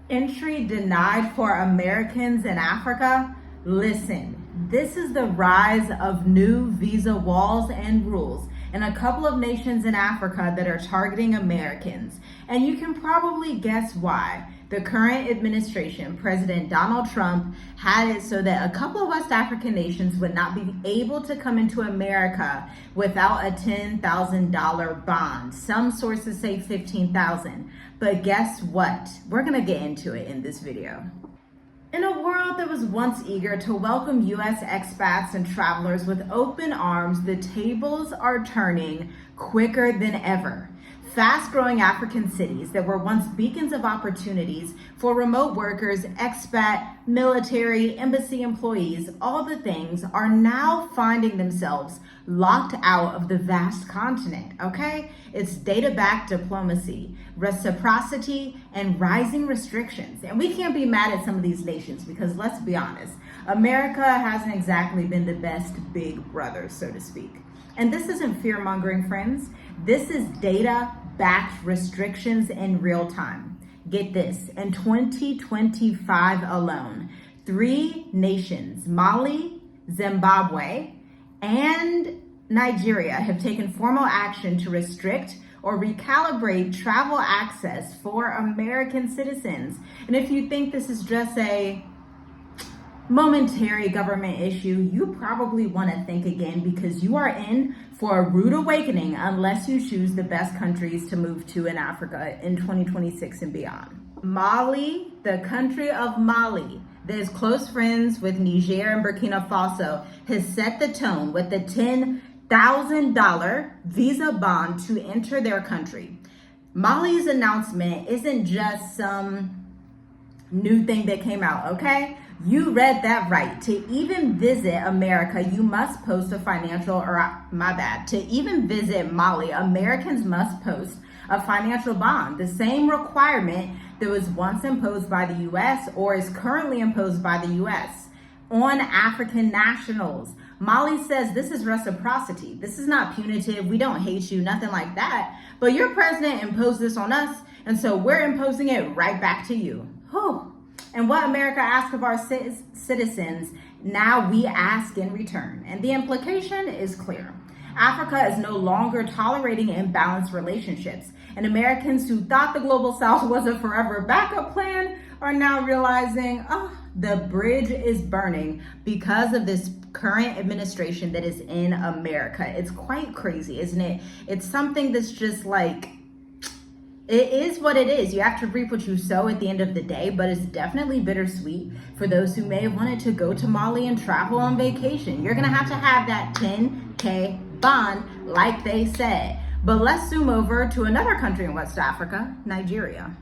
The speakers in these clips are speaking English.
Entry denied for Americans in Africa? Listen, this is the rise of new visa walls and rules in a couple of nations in Africa that are targeting Americans. And you can probably guess why. The current administration, President Donald Trump, had it so that a couple of West African nations would not be able to come into America without a $10,000 bond. Some sources say $15,000. But guess what? We're gonna get into it in this video. In a world that was once eager to welcome U.S. expats and travelers with open arms, the tables are turning quicker than ever. Fast-growing African cities that were once beacons of opportunities for remote workers, expat, military, embassy employees, all the things, are now finding themselves locked out of the vast continent, okay? It's data-backed diplomacy, reciprocity, and rising restrictions. And we can't be mad at some of these nations because, let's be honest, America hasn't exactly been the best big brother, so to speak. And this isn't fear-mongering, friends. This is data-backed restrictions in real time. Get this, in 2025 alone, 3 nations, Mali, Zimbabwe, and Nigeria, have taken formal action to restrict or recalibrate travel access for American citizens. And if you think this is just a momentary government issue, you probably want to think again, because you are in for a rude awakening unless you choose the best countries to move to in Africa in 2026 and beyond. Mali, the country of Mali, that is close friends with Niger and Burkina Faso, has set the tone with the $10,000 visa bond to enter their country. Mali's announcement isn't just some new thing that came out, okay? You read that right. To even visit America, you must post a financial, to even visit Mali, Americans must post a financial bond, the same requirement that was once imposed by the U.S. or is currently imposed by the U.S. on African nationals. Mali says this is reciprocity. This is not punitive. We don't hate you, nothing like that. But your president imposed this on us, and so we're imposing it right back to you. Whew. And what America asks of our citizens, now we ask in return. And the implication is clear. Africa is no longer tolerating imbalanced relationships. And Americans who thought the Global South was a forever backup plan are now realizing, the bridge is burning because of this current administration that is in America. It's quite crazy, isn't it? It's something that's just like, it is what it is. You have to reap what you sow at the end of the day, but it's definitely bittersweet for those who may have wanted to go to Mali and travel on vacation. You're gonna have to have that $10K bond like they said. But let's zoom over to another country in West Africa, Nigeria.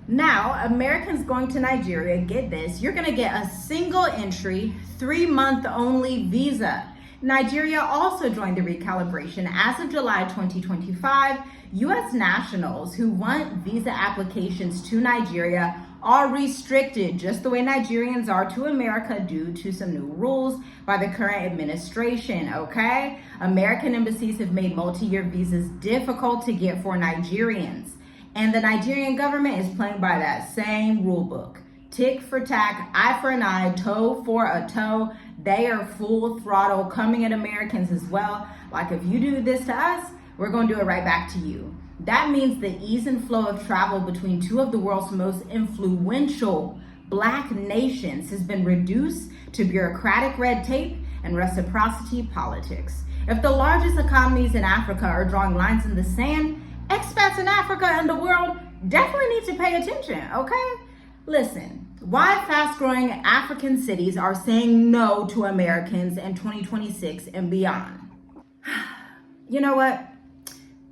Now, Americans going to Nigeria, get this, you're gonna get a single entry, 3-month only visa. Nigeria also joined the recalibration. As of July 2025, U.S. nationals who want visa applications to Nigeria are restricted, just the way Nigerians are to America, due to some new rules by the current administration, okay? American embassies have made multi-year visas difficult to get for Nigerians. And the Nigerian government is playing by that same rule book. Tick for tack, eye for an eye, toe for a toe. They are full throttle coming at Americans as well. Like, if you do this to us, we're going to do it right back to you. That means the ease and flow of travel between two of the world's most influential Black nations has been reduced to bureaucratic red tape and reciprocity politics. If the largest economies in Africa are drawing lines in the sand, expats in Africa and the world definitely need to pay attention, okay? Listen, why fast-growing African cities are saying no to Americans in 2026 and beyond. You know what?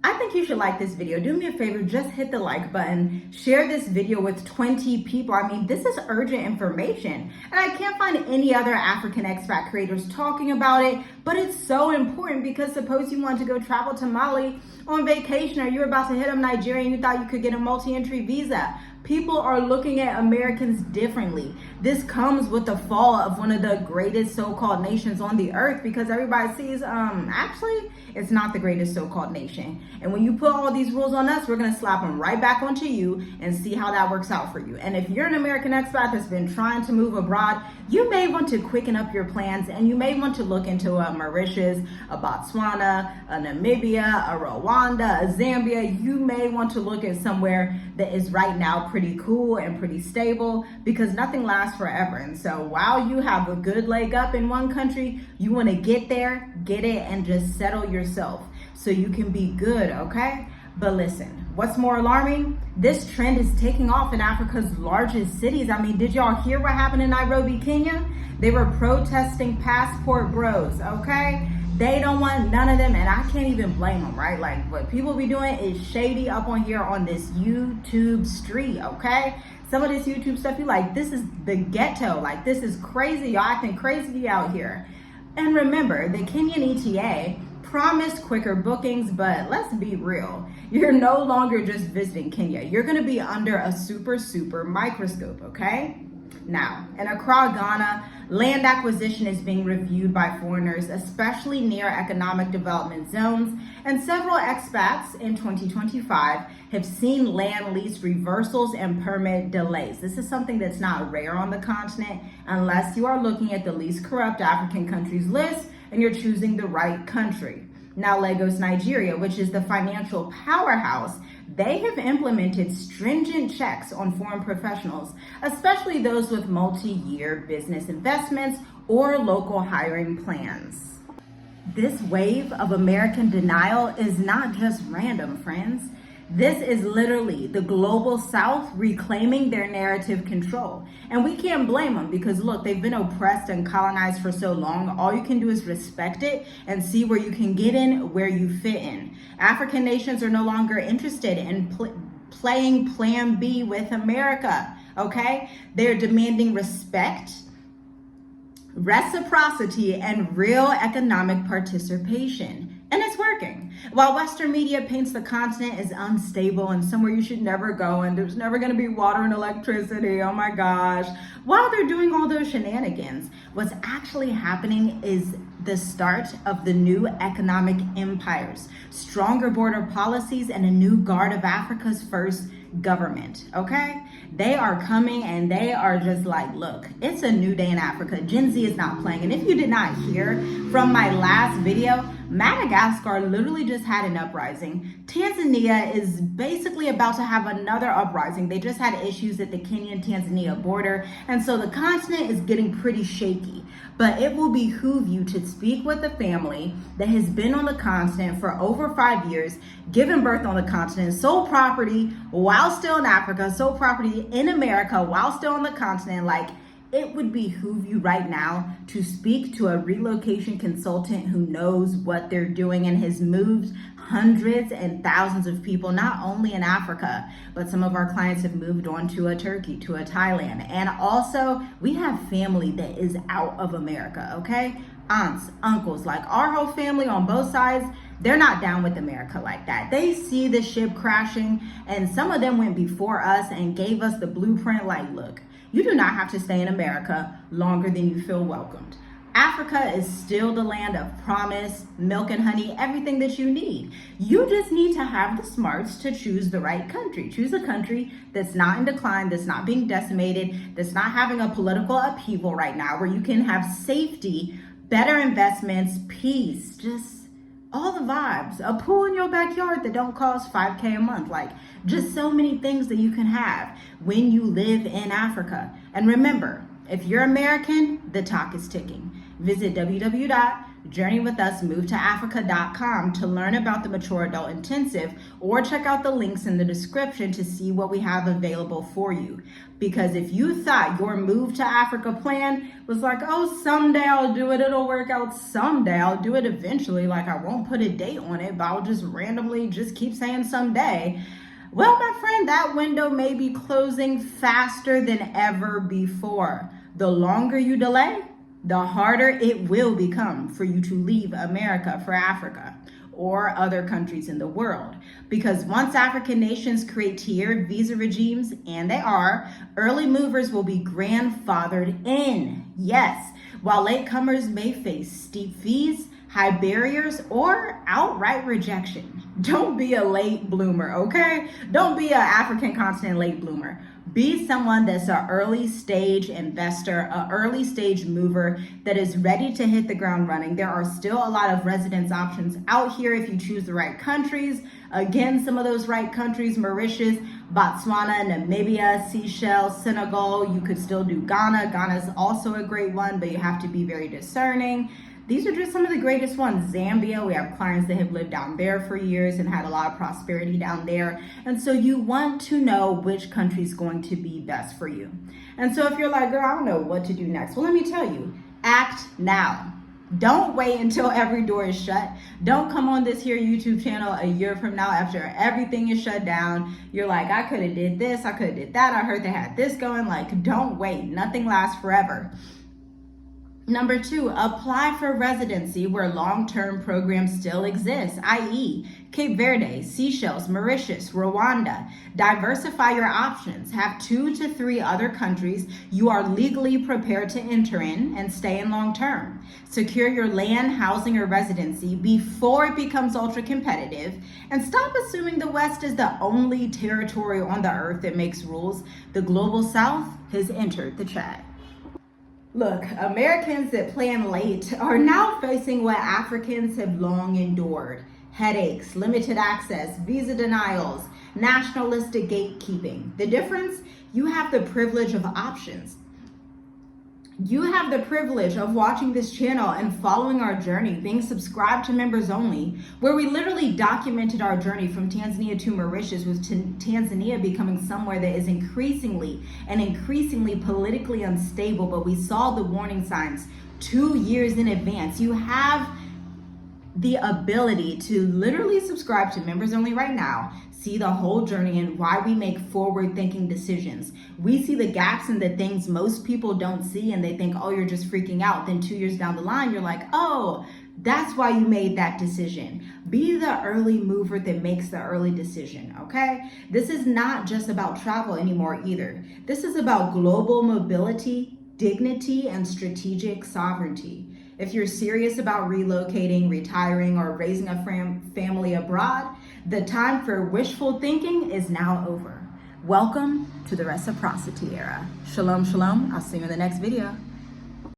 I think you should like this video. Do me a favor, just hit the like button. Share this video with 20 people. I mean, this is urgent information. And I can't find any other African expat creators talking about it, but it's so important because suppose you want to go travel to Mali on vacation, or you're about to hit up Nigeria and you thought you could get a multi-entry visa. People are looking at Americans differently. This comes with the fall of one of the greatest so-called nations on the earth, because everybody sees, actually, it's not the greatest so-called nation. And when you put all these rules on us, we're going to slap them right back onto you and see how that works out for you. And if you're an American expat that's been trying to move abroad, you may want to quicken up your plans, and you may want to look into a Mauritius, a Botswana, a Namibia, a Rwanda, a Zambia. You may want to look at somewhere that is right now pretty cool and pretty stable, because nothing lasts forever. And so while you have a good leg up in one country, you want to get there, get it, and just settle yourself so you can be good, okay? But listen, what's more alarming? This trend is taking off in Africa's largest cities. I mean, did y'all hear what happened in Nairobi, Kenya? They were protesting passport bros, okay? They don't want none of them, and I can't even blame them, right? Like, what people be doing is shady up on here on this YouTube street, okay? Some of this YouTube stuff, you like, this is the ghetto. Like, this is crazy. Y'all acting crazy out here. And remember, the Kenyan ETA promised quicker bookings, but let's be real. You're no longer just visiting Kenya. You're gonna be under a super microscope, okay? Now, in Accra, Ghana, land acquisition is being reviewed by foreigners, especially near economic development zones, and several expats in 2025 have seen land lease reversals and permit delays. This is something that's not rare on the continent unless you are looking at the least corrupt African countries list and you're choosing the right country. Now, Lagos, Nigeria, which is the financial powerhouse, they have implemented stringent checks on foreign professionals, especially those with multi-year business investments or local hiring plans. This wave of American denial is not just random, friends. This is literally the global South reclaiming their narrative control. And we can't blame them, because look, they've been oppressed and colonized for so long. All you can do is respect it and see where you can get in, where you fit in. African nations are no longer interested in playing Plan B with America, okay? They're demanding respect, reciprocity, and real economic participation. And it's working. While Western media paints the continent as unstable and somewhere you should never go, and there's never going to be water and electricity, oh my gosh, while they're doing all those shenanigans, what's actually happening is the start of the new economic empires, stronger border policies, and a new guard of Africa's first government, okay? They are coming, and they are just like, look, it's a new day in Africa. Gen Z is not playing. And if you did not hear from my last video, Madagascar literally just had an uprising. Tanzania is basically about to have another uprising. They just had issues at the Kenyan-Tanzania border. And so the continent is getting pretty shaky. But it will behoove you to speak with a family that has been on the continent for over 5 years, given birth on the continent, sold property while still in Africa, sold property in America while still on the continent. Like, it would behoove you right now to speak to a relocation consultant who knows what they're doing and has moved hundreds and thousands of people, not only in Africa, but some of our clients have moved on to a Turkey, to a Thailand. And also, we have family that is out of America, okay? Aunts, uncles, like our whole family on both sides, they're not down with America like that. They see the ship crashing, and some of them went before us and gave us the blueprint like, look, you do not have to stay in America longer than you feel welcomed. Africa is still the land of promise, milk and honey, everything that you need. You just need to have the smarts to choose the right country. Choose a country that's not in decline, that's not being decimated, that's not having a political upheaval right now, where you can have safety, better investments, peace, just all the vibes. A pool in your backyard that don't cost $5K a month. Like, just so many things that you can have when you live in Africa. And remember, if you're American, the talk is ticking. Visit www.journeywithusmovetoafrica.com to learn about the Mature Adult Intensive, or check out the links in the description to see what we have available for you. Because if you thought your move to Africa plan was like, oh, someday I'll do it, it'll work out someday, I'll do it eventually, like I won't put a date on it, but I'll just randomly just keep saying someday. Well, my friend, that window may be closing faster than ever before. The longer you delay, the harder it will become for you to leave America for Africa. or other countries in the world. Because once African nations create tiered visa regimes, and they are, early movers will be grandfathered in. Yes, while latecomers may face steep fees, high barriers, or outright rejection. Don't be a late bloomer, okay? Don't be an African continent late bloomer. Be someone that's an early stage investor, an early stage mover that is ready to hit the ground running. There are still a lot of residence options out here if you choose the right countries. Again, some of those right countries: Mauritius, Botswana, Namibia, Seychelles, Senegal. You could still do Ghana. Ghana is also a great one, but you have to be very discerning. These are just some of the greatest ones. Zambia, we have clients that have lived down there for years and had a lot of prosperity down there. And so you want to know which country is going to be best for you. And so if you're like, girl, I don't know what to do next. Well, let me tell you, act now. Don't wait until every door is shut. Don't come on this here YouTube channel a year from now after everything is shut down. You're like, I could have did this, I could have did that. I heard they had this going. Like, don't wait. Nothing lasts forever. Number 2, apply for residency where long-term programs still exist, i.e. Cape Verde, Seychelles, Mauritius, Rwanda. Diversify your options. Have 2 to 3 other countries you are legally prepared to enter in and stay in long-term. Secure your land, housing, or residency before it becomes ultra-competitive. And stop assuming the West is the only territory on the earth that makes rules. The Global South has entered the chat. Look, Americans that plan late are now facing what Africans have long endured: headaches, limited access, visa denials, nationalistic gatekeeping. The difference? You have the privilege of options. You have the privilege of watching this channel and following our journey, being subscribed to members only, where we literally documented our journey from Tanzania to Mauritius, with Tanzania becoming somewhere that is increasingly politically unstable, but we saw the warning signs 2 years in advance. You have the ability to literally subscribe to members only right now, see the whole journey and why we make forward-thinking decisions. We see the gaps in the things most people don't see, and they think, oh, you're just freaking out. Then 2 years down the line, you're like, oh, that's why you made that decision. Be the early mover that makes the early decision, okay? This is not just about travel anymore either. This is about global mobility, dignity, and strategic sovereignty. If you're serious about relocating, retiring, or raising a family abroad, the time for wishful thinking is now over. Welcome to the reciprocity era. Shalom, shalom. I'll see you in the next video.